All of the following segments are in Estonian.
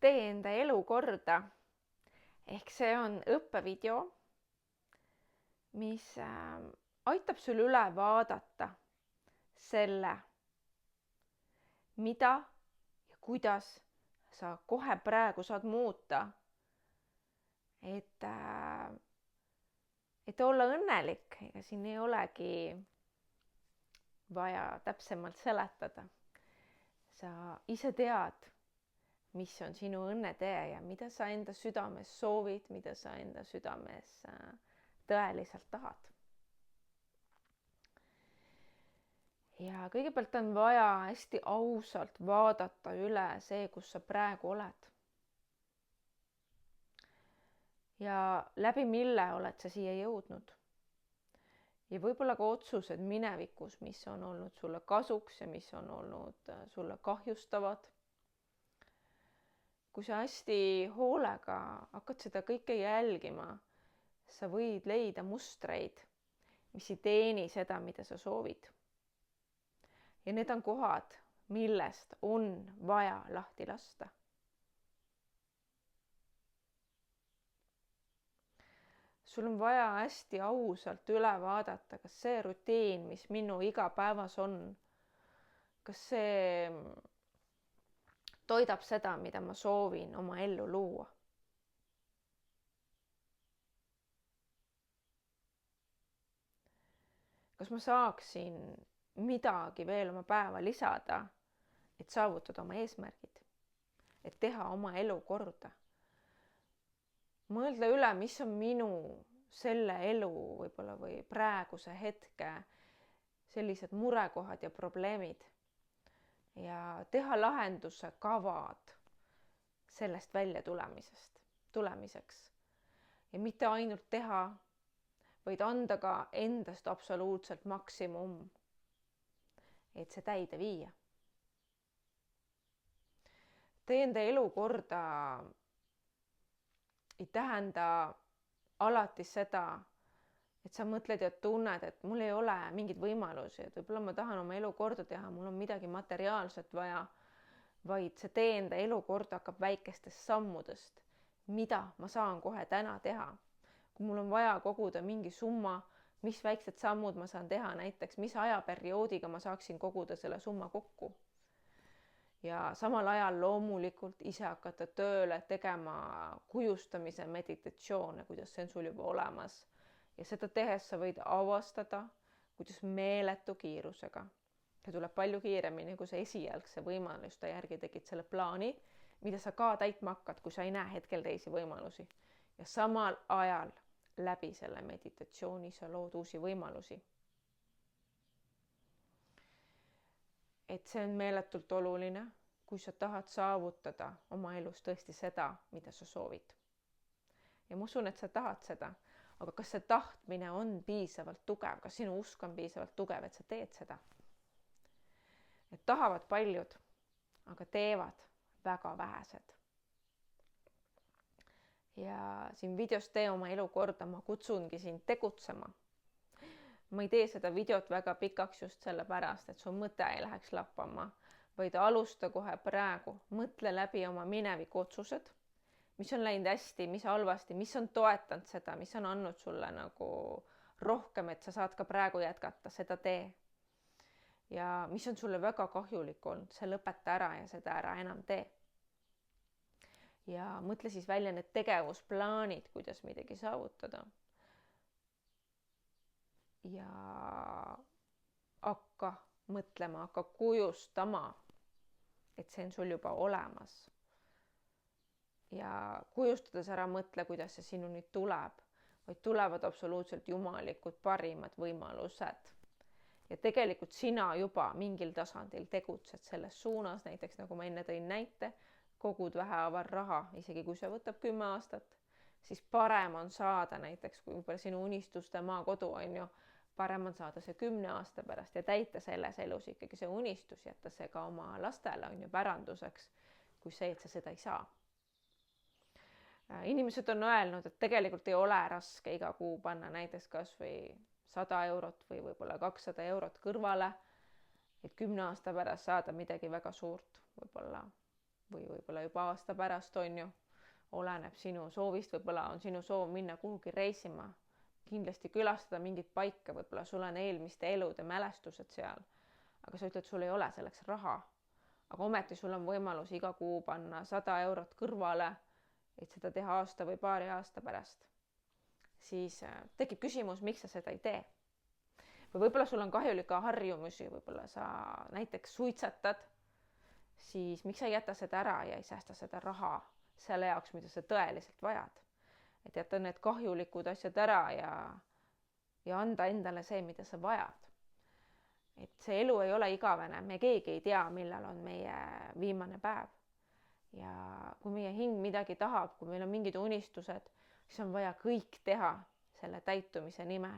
Tee enda elu korda. Ehk see on õppevideo, mis aitab sul üle vaadata selle, mida ja kuidas sa kohe praegu saad muuta, et olla õnnelik. Ega siin ei olegi vaja täpsemalt seletada. Sa ise tead, mis on sinu õnnetee ja mida sa enda südames soovid, mida sa enda südames tõeliselt tahad. Ja kõigepealt on vaja hästi ausalt vaadata üle see, kus sa praegu oled. Ja läbi mille oled sa siia jõudnud. Ja võib-olla ka otsused minevikus, mis on olnud sulle kasuks ja mis on olnud sulle kahjustavad. Kui sa hästi hoolega hakkad seda kõike jälgima, sa võid leida mustreid, mis ei teeni seda, mida sa soovid. Ja need on kohad, millest on vaja lahti lasta. Sul on vaja hästi ausalt üle vaadata, kas see rutiin, mis minu igapäevas on, kas see toidab seda, mida ma soovin oma ellu luua. Kas ma saaksin midagi veel oma päeva lisada, et saavutada oma eesmärgid, et teha oma elu korda. Mõelda üle, mis on minu selle elu võib-olla või praeguse hetke sellised murekohad ja probleemid ja teha lahenduse kavad sellest välja tulemiseks. Ja mitte ainult teha, vaid anda ka endast absoluutselt maksimum, et see täide viia. Tee enda elu korda ei tähenda alati seda, et sa mõtled ja tunned, et mul ei ole mingeid võimalusi, et võib-olla ma tahan oma elu korda teha, mul on midagi materiaalset vaja, vaid see tee enda elu korda hakkab väikestest sammudest, mida ma saan kohe täna teha. Kui mul on vaja koguda mingi summa, mis väiksed sammud ma saan teha, näiteks mis ajaperioodiga ma saaksin koguda selle summa kokku. Ja samal ajal loomulikult ise hakata tööle tegema kujustamise meditatsioone, kuidas see on sul juba olemas. Ja seda tehes sa võid avastada, kuidas meeletu kiirusega. See tuleb palju kiiremini, kui sa esialgse võimaluste järgi tegid selle plaani, mida sa ka täitma hakkad, kui sa ei näe hetkel teisi võimalusi. Ja samal ajal läbi selle meditatsiooni sa lood uusi võimalusi. Et see on meeletult oluline, kui sa tahad saavutada oma elus tõesti seda, mida sa soovid. Ja ma usun, et sa tahad seda, aga kas see tahtmine on piisavalt tugev, kas sinu usk on piisavalt tugev, et sa teed seda? Et tahavad paljud, aga teevad väga vähesed. Ja siin videos Tee oma elu korda ma kutsungi sind tegutsema. Ma ei tee seda videot väga pikaks just sellepärast, et su mõte ei läheks lappama, vaid alusta kohe praegu. Mõtle läbi oma mineviku otsused, mis on läinud hästi, mis halvasti, mis on toetanud seda, mis on andnud sulle nagu rohkem, et sa saad ka praegu jätkata, seda tee. Ja mis on sulle väga kahjulik olnud, see lõpeta ära ja seda ära enam tee. Ja mõtle siis välja need tegevusplaanid, kuidas midagi saavutada. Ja hakka mõtlema, hakka kujustama, et see on sul juba olemas. Ja kujustades ära mõtle, kuidas see sinuni tuleb, vaid tulevad absoluutselt jumalikud parimad võimalused. Ja tegelikult sina juba mingil tasandil tegutsed selles suunas, näiteks nagu ma enne tõin näite, kogud vähehaaval raha, isegi kui see võtab 10 aastat, siis parem on saada näiteks, kui võib-olla sinu unistuste maakodu on ju, parem on saada see 10 aasta pärast ja täita selles elus ikkagi see unistus, jätta see ka oma lastele on ju päranduseks, kui see, et sa seda ei saa. Inimesed on öelnud, et tegelikult ei ole raske iga kuu panna näiteks kas või 100 eurot või võib-olla 200 eurot kõrvale, et 10 aasta pärast saada midagi väga suurt, võib-olla või võib-olla juba aasta pärast, on ju, oleneb sinu soovist, võib-olla on sinu soov minna kuhugi reisima, kindlasti külastada mingit paika, võib-olla sul on eelmiste elude mälestused seal, aga sa ütled, sul ei ole selleks raha, aga ometi sul on võimalus iga kuu panna 100 eurot kõrvale, et seda teha aasta või paari aasta pärast, siis tekib küsimus, miks sa seda ei tee. Või võib-olla sul on kahjulikke harjumusi, võib-olla sa näiteks suitsetad, siis miks sa ei jäta seda ära ja ei säästa seda raha selle jaoks, mida sa tõeliselt vajad. Et jätta need kahjulikud asjad ära ja anda endale see, mida sa vajad. Et see elu ei ole igavene, me keegi ei tea, millal on meie viimane päev. Ja kui meie hing midagi tahab, kui meil on mingid unistused, siis on vaja kõik teha selle täitumise nimel.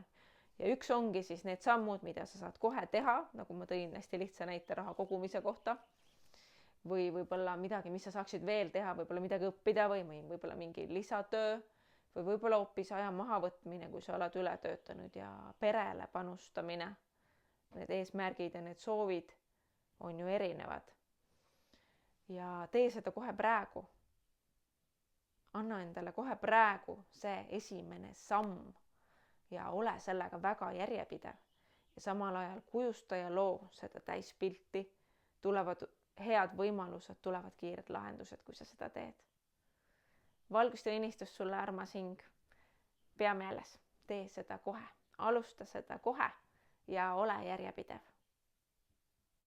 Ja üks ongi siis need sammud, mida sa saad kohe teha, nagu ma tõin hästi lihtsa näite raha kogumise kohta, või võib-olla midagi, mis sa saaksid veel teha, võib-olla midagi õppida või võib-olla mingi lisatöö või võib-olla hoopis aja mahavõtmine, kui sa oled üle töötanud ja perele panustamine. Need eesmärgid ja need soovid on ju erinevad. Ja tee seda kohe praegu. Anna endale kohe praegu see esimene samm ja ole sellega väga järjepidev. Ja samal ajal kujusta ja loo seda täispilti, tulevad head võimalused, tulevad kiired lahendused, kui sa seda teed. Valgust ja õnnistust sulle, armas hing. Pea meeles, tee seda kohe, alusta seda kohe ja ole järjepidev.